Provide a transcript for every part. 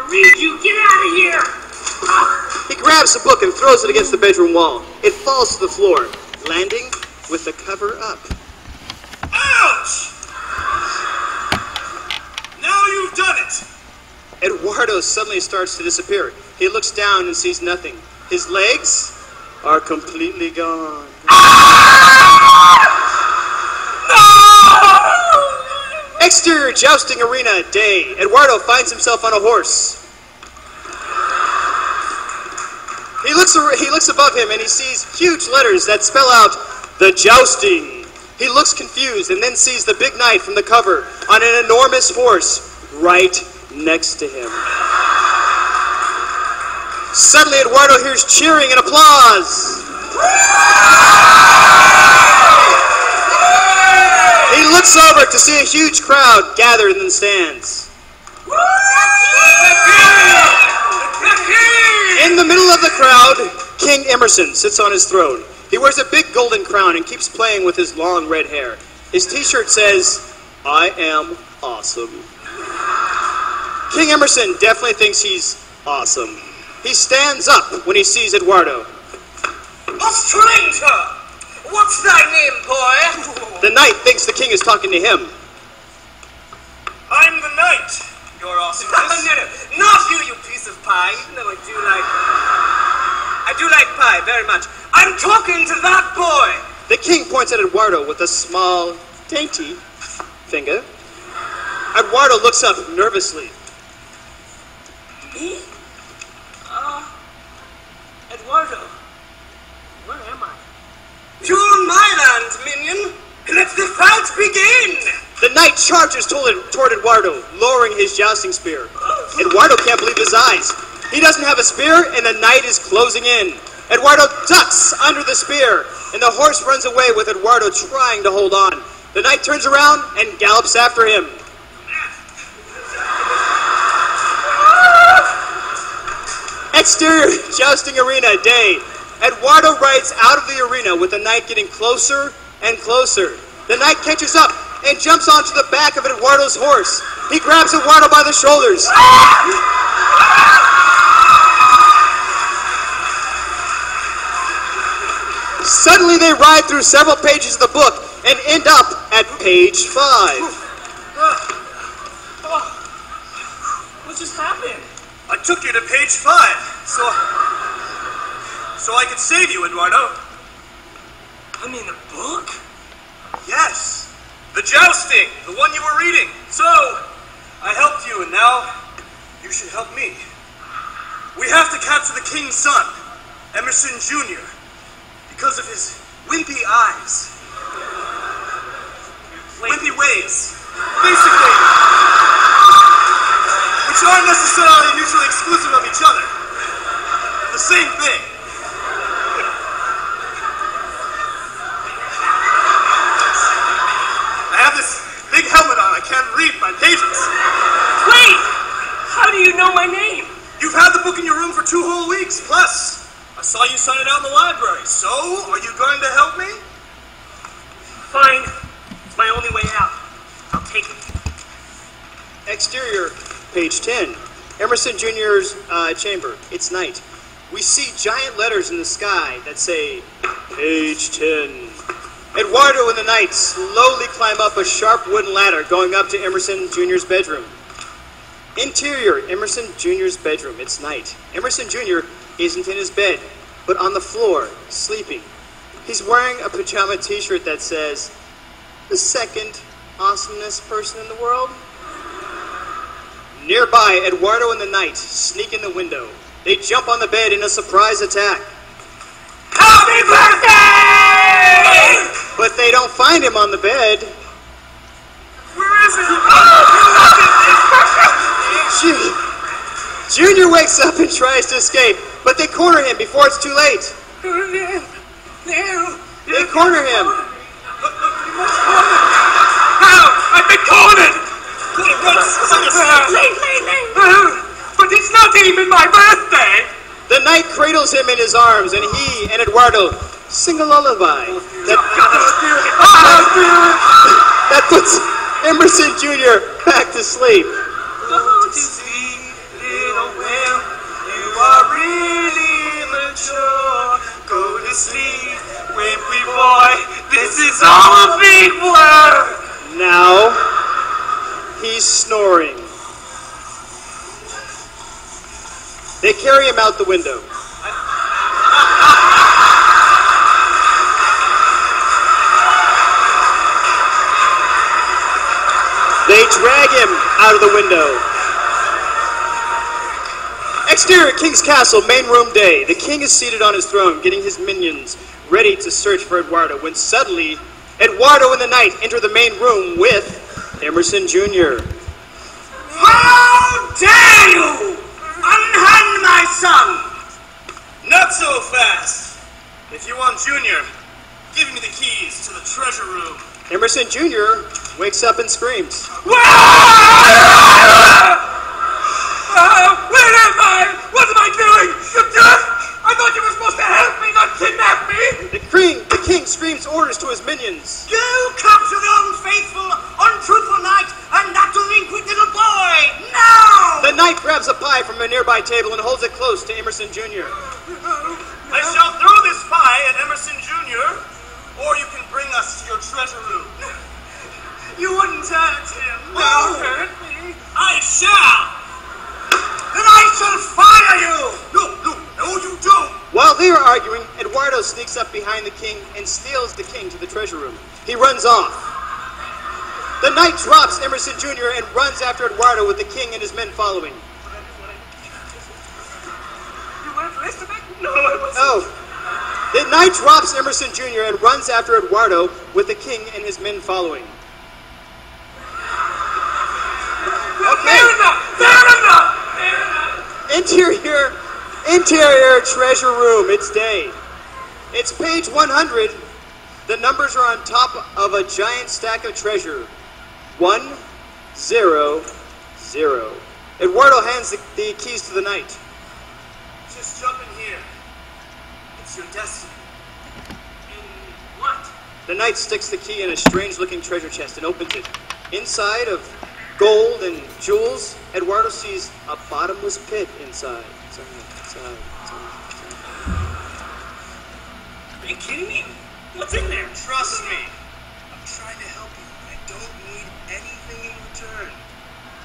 Read you, get out of here! He grabs the book and throws it against the bedroom wall. It falls to the floor, landing with the cover up. Ouch! Now you've done it! Eduardo suddenly starts to disappear. He looks down and sees nothing. His legs are completely gone. Exterior jousting arena, day. Eduardo finds himself on a horse. He looks above him and he sees huge letters that spell out, the jousting. He looks confused and then sees the big knight from the cover on an enormous horse right next to him. Suddenly Eduardo hears cheering and applause. He looks over to see a huge crowd gathered in the stands. In the middle of the crowd, King Emerson sits on his throne. He wears a big golden crown and keeps playing with his long red hair. His t-shirt says, I am awesome. King Emerson definitely thinks he's awesome. He stands up when he sees Eduardo. A stranger! What's thy name, boy? The knight thinks the king is talking to him. I'm the knight, your awesomeness. No, not you piece of pie, even though I do like pie very much. I'm talking to that boy! The king points at Eduardo with a small, dainty finger. Eduardo looks up nervously. Me? Eduardo, where am I? You're my land, minion! Let the fight begin! The knight charges toward Eduardo, lowering his jousting spear. Eduardo can't believe his eyes. He doesn't have a spear, and the knight is closing in. Eduardo ducks under the spear, and the horse runs away with Eduardo trying to hold on. The knight turns around and gallops after him. Exterior jousting arena, day. Eduardo rides out of the arena with the knight getting closer and closer. The knight catches up and jumps onto the back of Eduardo's horse. He grabs Eduardo by the shoulders. Suddenly they ride through several pages of the book and end up at page 5. What just happened? I took you to page 5, so I could save you, Eduardo. I'm in a book? Yes, the jousting, the one you were reading. So, I helped you, and now you should help me. We have to capture the king's son, Emerson Jr., because of his wimpy eyes. Wimpy ways. Basically, which aren't necessarily mutually exclusive of each other. The same thing. I have this big helmet on. I can't read my pages. Wait! How do you know my name? You've had the book in your room for 2 whole weeks. Plus, I saw you sign it out in the library. So, are you going to help me? Fine. It's my only way out. I'll take it. Exterior, page 10. Emerson Jr.'s chamber. It's night. We see giant letters in the sky that say, page 10. Eduardo and the knight slowly climb up a sharp wooden ladder going up to Emerson Jr.'s bedroom. Interior, Emerson Jr.'s bedroom. It's night. Emerson Jr. isn't in his bed, but on the floor, sleeping. He's wearing a pajama t-shirt that says, the second awesomest person in the world. Nearby, Eduardo and the knight sneak in the window. They jump on the bed in a surprise attack. Happy birthday! But they don't find him on the bed. Where is it? Junior wakes up and tries to escape, but they corner him before it's too late. They corner him. How? I've been cornered! But it's not even my birthday! The knight cradles him in his arms, and he and Eduardo sing a lullaby that puts Emerson Jr. back to sleep. Go to sleep, little They carry him out the window. They drag him out of the window. Exterior, King's Castle, main room day. The king is seated on his throne, getting his minions ready to search for Eduardo, when suddenly, Eduardo and the knight enter the main room with Emerson Jr. How dare you unhand my son! Not so fast. If you want Junior, give me the keys to the treasure room. Emerson Jr. wakes up and screams. Where am I? What am I doing? You did? I thought you were supposed to help me, not kidnap me! The king screams orders to his minions. You capture the unfaithful, untruthful knight, and that delinquent little boy! Now! The knight grabs a pie from a nearby table and holds it close to Emerson Jr. I shall throw this pie at Emerson Jr., or you can bring us to your treasure room. You wouldn't hurt him. No. Hurt me. I shall! Then I shall fire you! No, you don't! While they are arguing, Eduardo sneaks up behind the king and steals the king to the treasure room. He runs off. The knight drops Emerson Jr. and runs after Eduardo with the king and his men following. You weren't listening? No, I wasn't. Oh. The knight drops Emerson Jr. and runs after Eduardo with the king and his men following. Okay. Fair enough! Interior treasure room. It's day. It's page 100. The numbers are on top of a giant stack of treasure. 1, 0, 0. Eduardo hands the keys to the knight. Just jump in here. It's your destiny. In what? The knight sticks the key in a strange-looking treasure chest and opens it. Inside of gold and jewels, Eduardo sees a bottomless pit inside. Are you kidding me? What's in there? Trust me. I'm trying to help you. I don't need anything in return.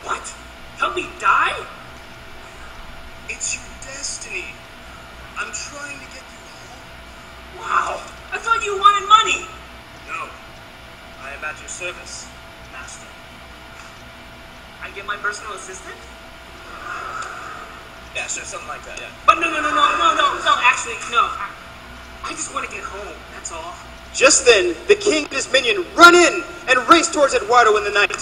What? Help me die? It's your destiny. I'm trying to get you home. Wow. I thought you wanted money. No. I am at your service, master. I get my personal assistant? Yeah, sure, something like that, yeah. But no, actually, no. I just want to get home, that's all. Just then, the king and his minion run in and race towards Eduardo and the knight.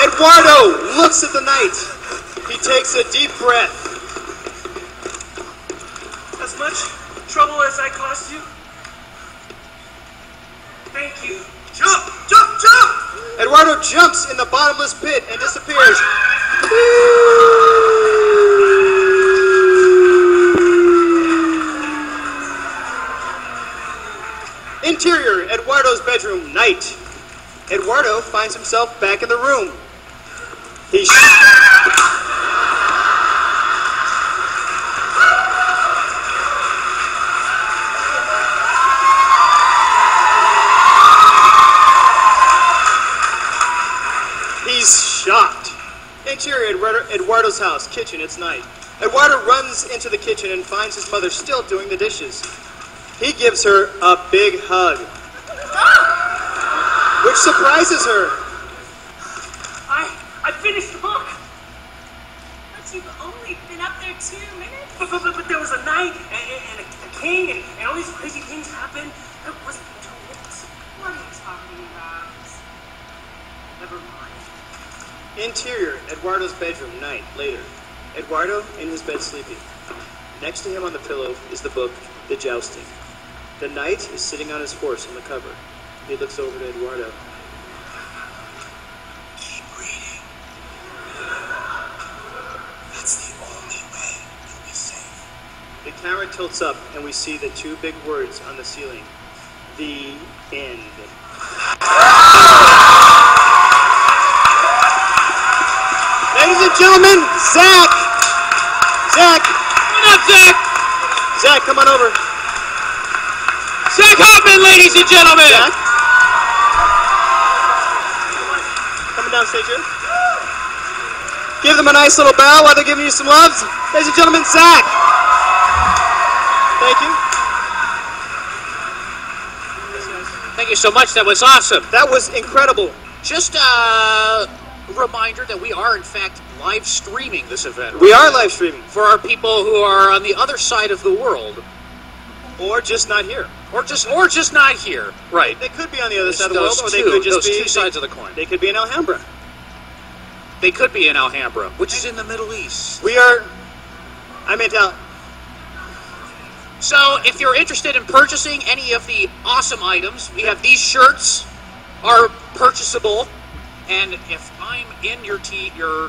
Eduardo looks at the knight. He takes a deep breath. As much trouble as I cost you? Thank you. Jump! Eduardo jumps in the bottomless pit and disappears. Interior, Eduardo's bedroom, night. Eduardo finds himself back in the room. He's shocked. Interior, Eduardo's house, kitchen, it's night. Eduardo runs into the kitchen and finds his mother still doing the dishes. He gives her a big hug, which surprises her. I finished the book. But you've only been up there 2 minutes? But there was a knight and a king and all these crazy things happened. It wasn't 2 minutes. What are you talking about? Never mind. Interior, Eduardo's bedroom, night, later. Eduardo in his bed sleeping. Next to him on the pillow is the book, The Jousting. The knight is sitting on his horse on the cover. He looks over to Eduardo. Keep reading. That's the only way you'll be safe. The camera tilts up and we see the 2 big words on the ceiling. The end. Ladies and gentlemen, Zach! What up, Zach? Zach, come on over. Zach Hoffman, ladies and gentlemen! Zach? Coming down stage here. Give them a nice little bow while they're giving you some loves. Ladies and gentlemen, Zach. Thank you. Thank you so much. That was awesome. That was incredible. Just a reminder that we are, in fact, live streaming this event. We are live streaming. For our people who are on the other side of the world. Or just not here. Or just not here. Right. They could be on the other side of the world, or they could just be... Those two sides of the coin. They could be in Alhambra. They could be in Alhambra, which is in the Middle East. We are... I meant out. So, if you're interested in purchasing any of the awesome items, we have these shirts are purchasable. And if I'm in your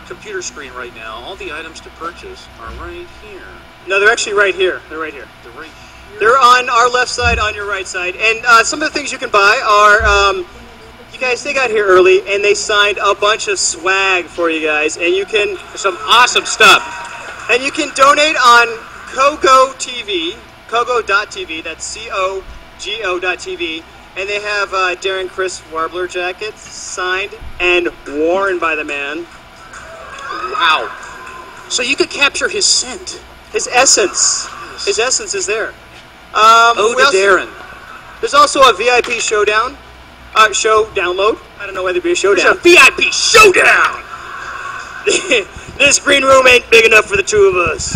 computer screen right now, all the items to purchase are right here. No, they're actually right here. They're right here. They're right here. They're on our left side, on your right side. And some of the things you can buy are... you guys, they got here early, and they signed a bunch of swag for you guys. And you can... Some awesome stuff. And you can donate on Kogo TV, Kogo.tv, that's C-O-G-O.tv. And they have Darren Chris Warbler jackets signed and worn by the man. Wow. So you could capture his scent. His essence. Yes. His essence is there. Darren. There's also a VIP showdown. Show download. I don't know whether it be a showdown. There's a VIP showdown! This green room ain't big enough for the two of us.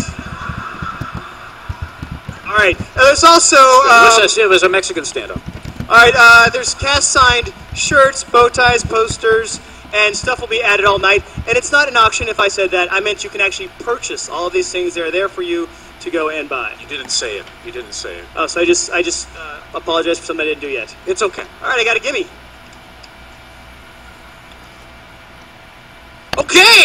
All right. There's also... it was a Mexican stand-up. All right. There's cast-signed shirts, bow ties, posters, and stuff will be added all night. And it's not an auction if I said that. I meant you can actually purchase all of these things. They're there for you to go and buy. You didn't say it. You didn't say it. Oh, so I just apologize for something I didn't do yet. It's okay. All right, I got a gimme. Okay,